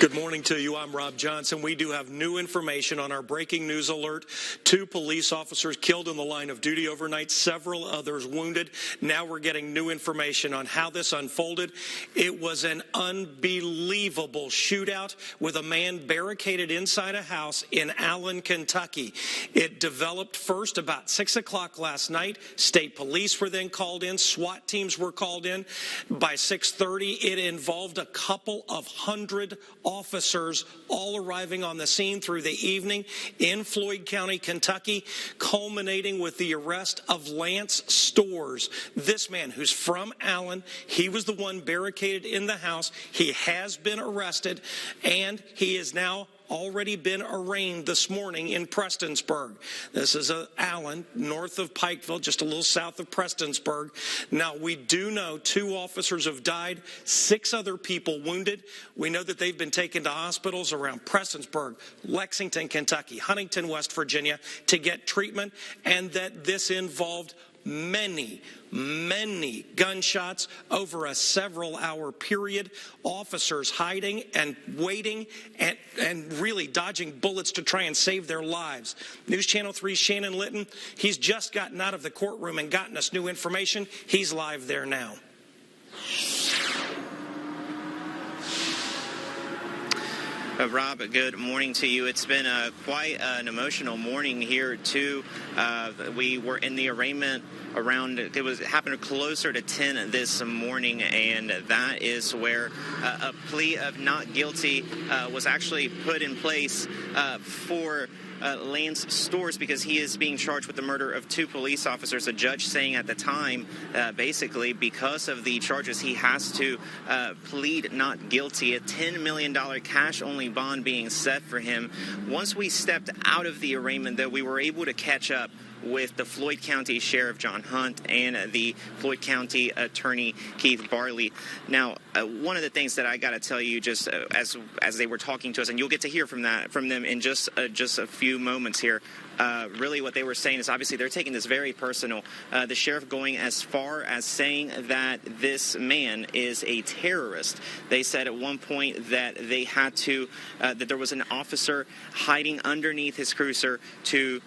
Good morning to you. I'm Rob Johnson. We do have new information on our breaking news alert. 2 police officers killed in the line of duty overnight, several others wounded. Now we're getting new information on how this unfolded. It was an unbelievable shootout with a man barricaded inside a house in Allen, Kentucky. It developed first about 6 o'clock last night. State police were then called in. SWAT teams were called in. By 6:30, it involved a couple of hundred officers all arriving on the scene through the evening in Floyd County, Kentucky, culminating with the arrest of Lance Storrs. This man who's from Allen, he was the one barricaded in the house. He has been arrested, and he is now already been arraigned this morning in Prestonsburg. This is Allen, north of Pikeville, just a little south of Prestonsburg. Now, we do know 2 officers have died, 6 other people wounded. We know that they've been taken to hospitals around Prestonsburg, Lexington, Kentucky, Huntington, West Virginia, to get treatment, and that this involved many gunshots over a several-hour period, officers hiding and waiting and really dodging bullets to try and save their lives. News Channel 3's Shannon Litton, he's just gotten out of the courtroom and gotten us new information. He's live there now. Rob, good morning to you. It's been quite an emotional morning here, too. We were in the arraignment it happened closer to 10 this morning, and that is where a plea of not guilty was actually put in place for Lance Storrs, because he is being charged with the murder of 2 police officers. A judge saying at the time, basically, because of the charges, he has to plead not guilty. A $10 million cash-only bond being set for him. Once we stepped out of the arraignment, though, we were able to catch up with the Floyd County Sheriff John Hunt and the Floyd County Attorney Keith Barley. Now, one of the things that I got to tell you, just as they were talking to us, and you'll get to hear from them in just a few moments here. Really, what they were saying is obviously they're taking this very personal. The sheriff going as far as saying that this man is a terrorist. They said at one point that they had to that there was an officer hiding underneath his cruiser to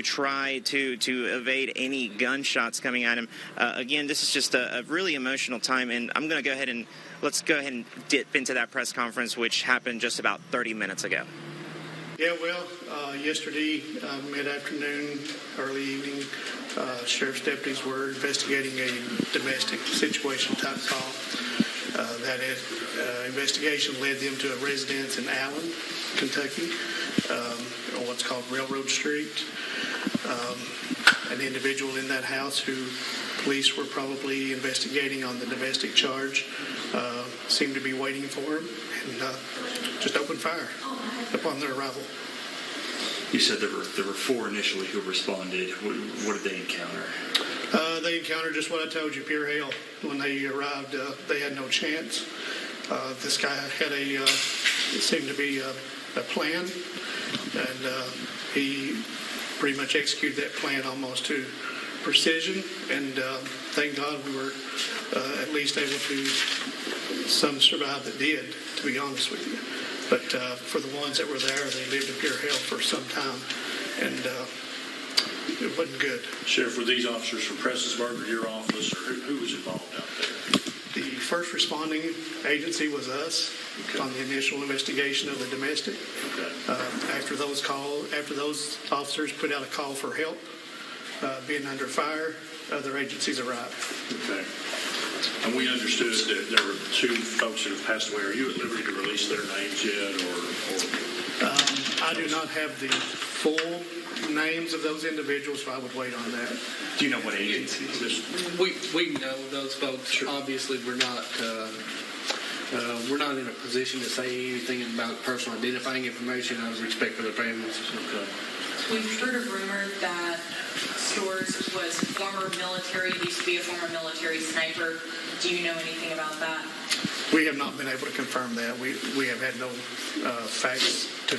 try to evade any gunshots coming at him. Again, this is just a really emotional time, and I'm going to let's go ahead and dip into that press conference, which happened just about 30 minutes ago. Yeah, well, yesterday, mid-afternoon, early evening, sheriff's deputies were investigating a domestic situation type call. That investigation led them to a residence in Allen, Kentucky, on what's called Railroad Street. An individual in that house who police were probably investigating on the domestic charge seemed to be waiting for him and just opened fire upon their arrival. You said there were 4 initially who responded. What did they encounter? They encountered just what I told you, pure hell. When they arrived, they had no chance. This guy had it seemed to be a plan, and he pretty much executed that plan almost to precision, and thank God we were at least able to some survive that did, to be honest with you. But for the ones that were there, they lived in pure hell for some time, and it wasn't good. Sheriff, were these officers from Prestonsburg or your office, or who was involved out there? The first responding agency was us. Okay. On the initial investigation of the domestic. Okay. After those officers put out a call for help, being under fire, other agencies arrived. Okay. And we understood that there were 2 folks that have passed away. Are you at liberty to release their names yet, or? I do not have the full names of those individuals, so I would wait on that. Do you know what agencies? We know those folks. Sure. Obviously, we're not in a position to say anything about personal identifying information out of respect for their families. Okay. We've heard a rumor that Storrs was former military, used to be a former military sniper. Do you know anything about that? We have not been able to confirm that. We have had no facts to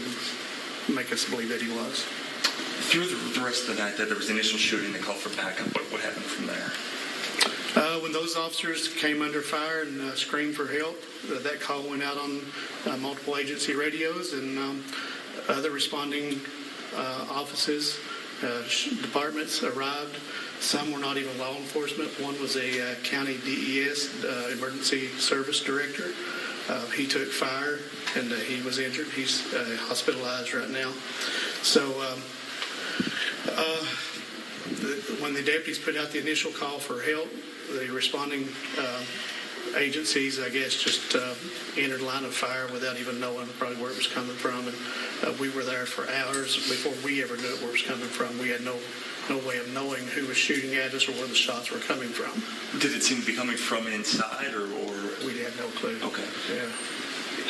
make us believe that he was. Through the rest of the night, there was the initial shooting. They called for backup. What happened from there? When those officers came under fire and screamed for help, that call went out on multiple agency radios, and other responding offices, departments arrived. Some were not even law enforcement. One was a county DES, emergency service director. He took fire and he was injured. He's hospitalized right now. So when the deputies put out the initial call for help, the responding agencies, I guess, just entered line of fire without even knowing probably where it was coming from. And we were there for hours before we ever knew where it was coming from. We had no way of knowing who was shooting at us or where the shots were coming from. Did it seem to be coming from inside or? We had no clue. Okay. Yeah.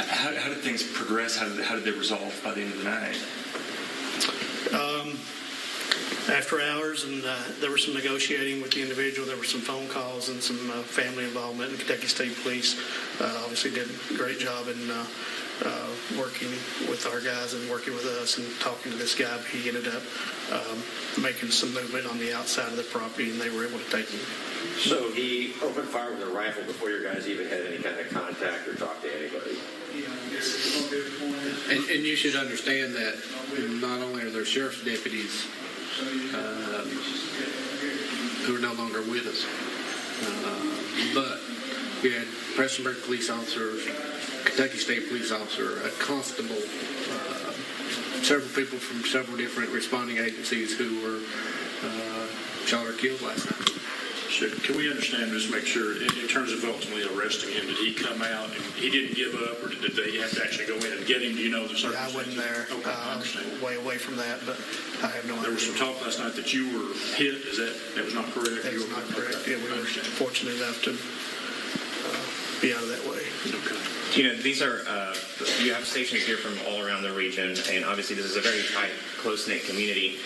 How did things progress? How did they resolve by the end of the night? After hours, and there was some negotiating with the individual. There were some phone calls and some family involvement. And Kentucky State Police obviously did a great job in working with our guys and working with us and talking to this guy. He ended up making some movement on the outside of the property, and they were able to take him. So he opened fire with a rifle before your guys even had any kind of contact or talked to anybody? Yeah, I guess it's a good point. And you should understand that not only are there sheriff's deputies who are no longer with us, but we had Prestonburg police officers, Kentucky State police officer, a constable, several people from several different responding agencies who were shot or killed last night. So can we understand, just make sure, in terms of ultimately arresting him, did he come out and he didn't give up, or did they have to actually go in and get him? Do you know the circumstances? Yeah, I wasn't there. Okay, I understand. Way away from that, but I have no idea. There was some talk last night that you were hit. That was not correct? That is not correct. Yeah, we were fortunate enough to be out of that way. Okay. You know, these are, you have stations here from all around the region, and obviously this is a very tight, close-knit community.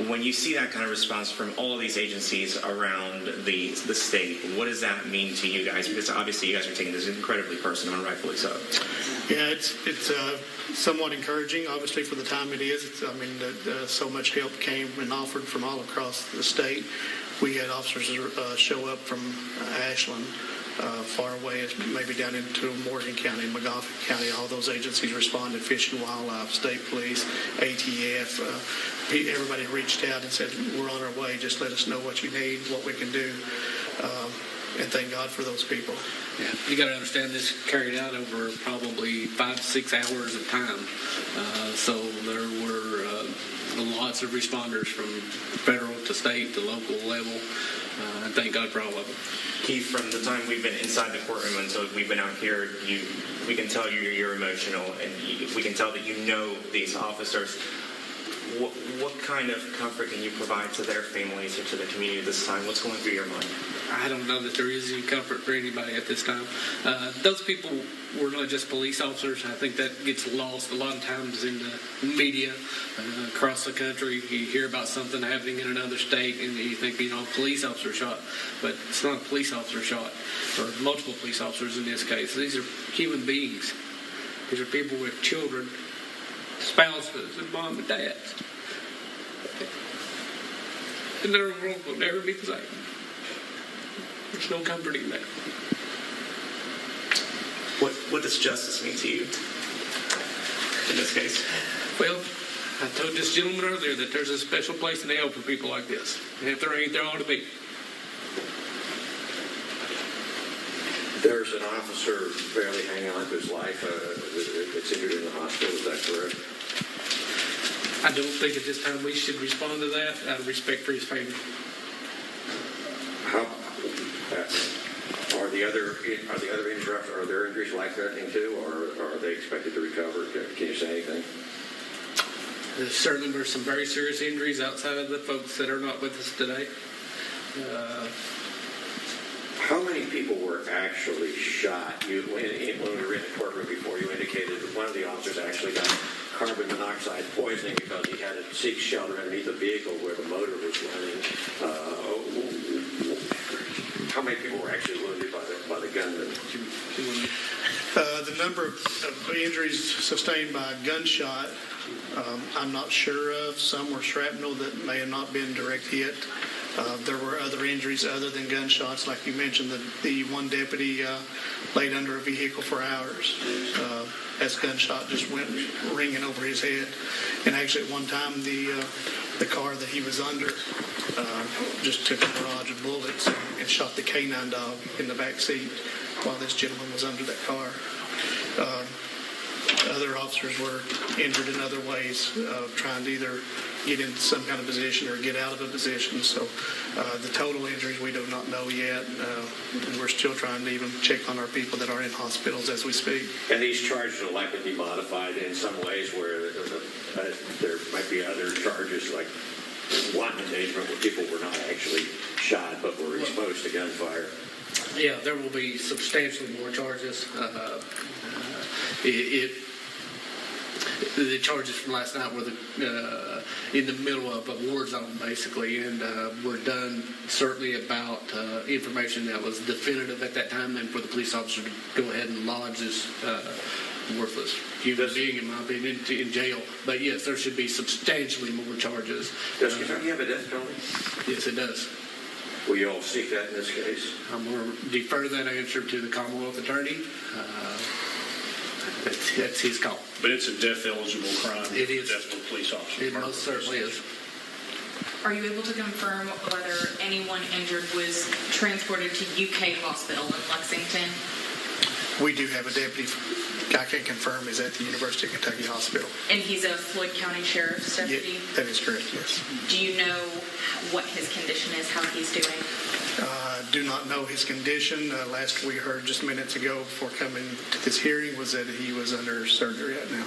When you see that kind of response from all of these agencies around the state, what does that mean to you guys? Because obviously you guys are taking this incredibly personal, and rightfully so. Yeah, it's somewhat encouraging, obviously, for the time it is. So much help came and offered from all across the state. We had officers show up from Ashland, far away, as maybe down into Morgan County, McGoffin County. All those agencies responded: Fish and Wildlife, State Police, ATF. Everybody reached out and said, "We're on our way. Just let us know what you need, what we can do." And thank God for those people. Yeah, you got to understand this carried out over probably 5 to 6 hours of time. So there were lots of responders from federal to state to local level. And thank God for all of them. Keith, from the time we've been inside the courtroom until we've been out here, we can tell you're emotional, and we can tell that you know these officers. What kind of comfort can you provide to their families or to the community at this time? What's going through your mind? I don't know that there is any comfort for anybody at this time. Those people were not just police officers. I think that gets lost a lot of times in the media across the country. You hear about something happening in another state and you think, police officer shot. But it's not a police officer shot, or multiple police officers in this case. These are human beings. These are people with children, spouses, and mom and dads. And their world will never be the same. There's no comforting that. What does justice mean to you in this case? Well, I told this gentleman earlier that there's a special place in hell for people like this. And if there ain't, there ought to be. There's an officer barely hanging on to his life that's injured in the hospital. Is that correct? I don't think at this time we should respond to that out of respect for his family. How are the other injuries? Are there injuries life-threatening too, or are they expected to recover? Can you say anything? There certainly were some very serious injuries outside of the folks that are not with us today. How many people were actually shot? When we were in the courtroom before, you indicated that one of the officers actually got carbon monoxide poisoning because he had to seek shelter underneath a vehicle where the motor was running. How many people were actually wounded by the gunman? The number of injuries sustained by a gunshot, I'm not sure of. Some were shrapnel that may have not been direct hit. There were other injuries other than gunshots. Like you mentioned, the one deputy laid under a vehicle for hours as gunshot just went ringing over his head. And actually at one time the car that he was under just took a barrage of bullets and shot the canine dog in the back seat while this gentleman was under that car. Other officers were injured in other ways, trying to either get into some kind of position or get out of a position. So the total injuries we do not know yet. And we're still trying to even check on our people that are in hospitals as we speak. And these charges will likely be modified in some ways where there might be other charges like wanton endangerment where people were not actually shot but were exposed to gunfire. Yeah, there will be substantially more charges. The charges from last night were in the middle of a war zone, basically, and were done certainly about information that was definitive at that time, and for the police officer to go ahead and lodge this worthless human being, in my opinion, in jail. But yes, there should be substantially more charges. Does Kentucky have a death penalty? Yes, it does. Will you all seek that in this case? I'm going to defer that answer to the Commonwealth Attorney. That's his call. But it's a death-eligible crime. It is. Death of a police officer. It most certainly is. Are you able to confirm whether anyone injured was transported to UK Hospital in Lexington? We do have a deputy. I can confirm is at the University of Kentucky Hospital. And he's a Floyd County Sheriff's deputy? Yeah, that is correct, yes. Do you know what his condition is, how he's doing? Do not know his condition. Last we heard just minutes ago before coming to this hearing was that he was under surgery right now.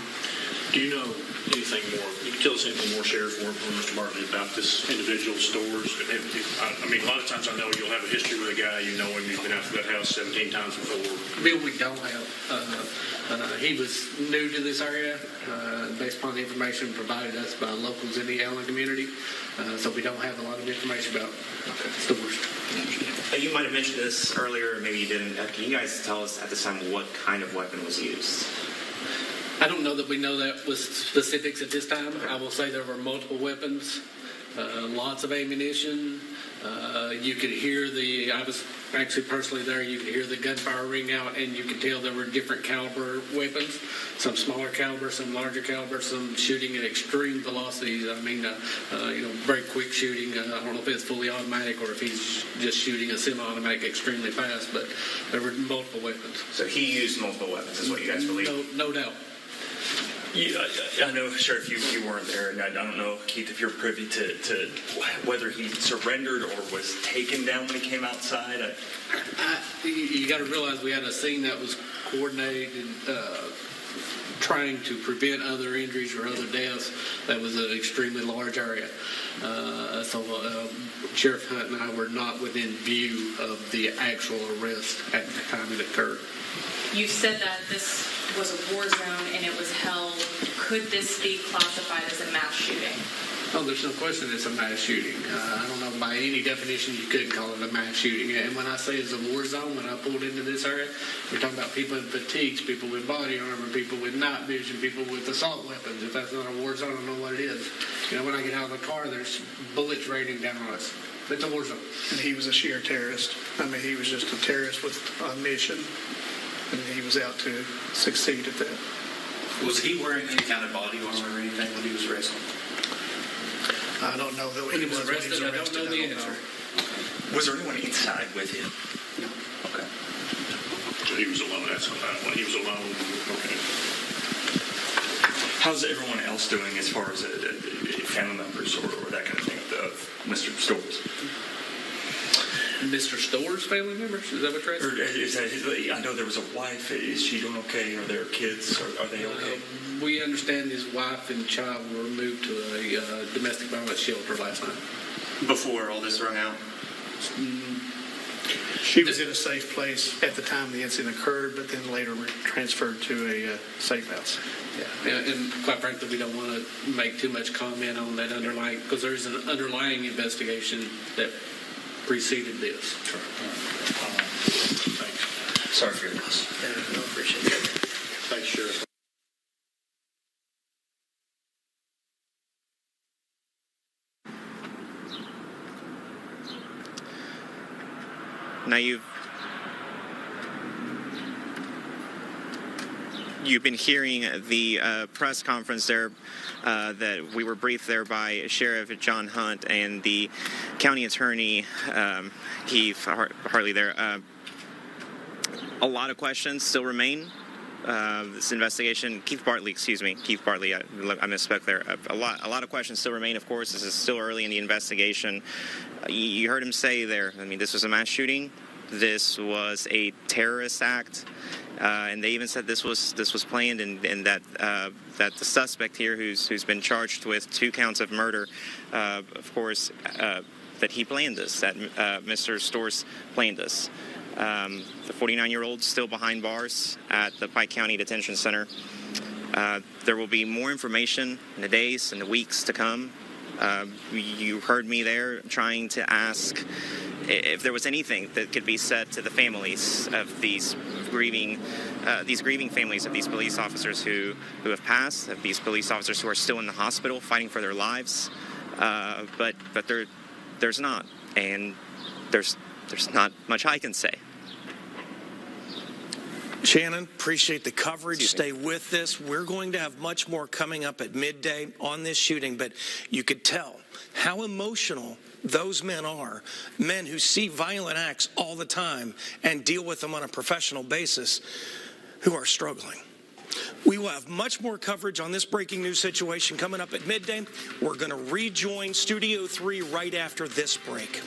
Do you know anything more? You can tell us anything more, Sheriff, or Mr. Bartley, about this individual stores? I mean, a lot of times I know you'll have a history with a guy, you know him, he's been out to that house 17 times before. Bill, we don't have. He was new to this area based upon the information provided us by locals in the Allen community. So we don't have a lot of information about stores. You might have mentioned this earlier, or maybe you didn't. Can you guys tell us at this time what kind of weapon was used? I don't know that we know that with specifics at this time. I will say there were multiple weapons, lots of ammunition. You could hear I was actually personally there, you could hear the gunfire ring out, and you could tell there were different caliber weapons, some smaller caliber, some larger caliber, some shooting at extreme velocities. I mean, very quick shooting. I don't know if it's fully automatic or if he's just shooting a semi-automatic extremely fast, but there were multiple weapons. So he used multiple weapons, is what you guys believe? No doubt. I know, Sheriff, you weren't there, and I don't know, Keith, if you're privy to whether he surrendered or was taken down when he came outside. You got to realize we had a scene that was coordinated, trying to prevent other injuries or other deaths. That was an extremely large area. So Sheriff Hunt and I were not within view of the actual arrest at the time it occurred. You said that this was a war zone and it was held. Could this be classified as a mass shooting? Oh, there's no question it's a mass shooting. I don't know, by any definition you couldn't call it a mass shooting. And when I say it's a war zone, when I pulled into this area, we're talking about people in fatigues, people with body armor, people with night vision, people with assault weapons. If that's not a war zone, I don't know what it is. When I get out of the car, there's bullets raining down on us. It's a war zone. And he was a sheer terrorist. I mean, he was just a terrorist with a mission, and he was out to succeed at that. Was he wearing any kind of body armor or anything when he was arrested? I don't know that When he was arrested, I don't know the answer. Was there anyone inside with him? No. Okay. So he was alone. That's when he was alone. Okay. How's everyone else doing as far as family members or that kind of thing of Mr. Storrs? Mr. Storrs' family members? Is that what you're asking? Or is that I know there was a wife. Is she doing okay? Are there kids? Are they okay? We understand his wife and child were moved to a domestic violence shelter last night. Before all this rung out? She was in a safe place at the time the incident occurred, but then later transferred to a safe house. Yeah, and quite frankly, we don't want to make too much comment on that underlying, because there's an underlying investigation that preceded this. Sure. Thanks. Sorry for your loss. I appreciate it. Thanks, Sheriff. Now you've been hearing the press conference there that we were briefed there by Sheriff John Hunt and the county attorney Keith Hartley there. A lot of questions still remain. This investigation, Keith Bartley, I misspoke there. A lot of questions still remain, of course. This is still early in the investigation. You heard him say there, I mean, this was a mass shooting. This was a terrorist act. And they even said this was planned, and that the suspect here, who's been charged with 2 counts of murder, of course, that he planned this, that Mr. Storrs planned this. The 49-year-old still behind bars at the Pike County Detention Center. There will be more information in the days and the weeks to come. You heard me there trying to ask if there was anything that could be said to the families of these grieving families of these police officers who have passed, of these police officers who are still in the hospital fighting for their lives. But there's not, and there's not much I can say. Shannon, appreciate the coverage. Stay with this. We're going to have much more coming up at midday on this shooting, but you could tell how emotional those men are, men who see violent acts all the time and deal with them on a professional basis, who are struggling. We will have much more coverage on this breaking news situation coming up at midday. We're going to rejoin Studio 3 right after this break.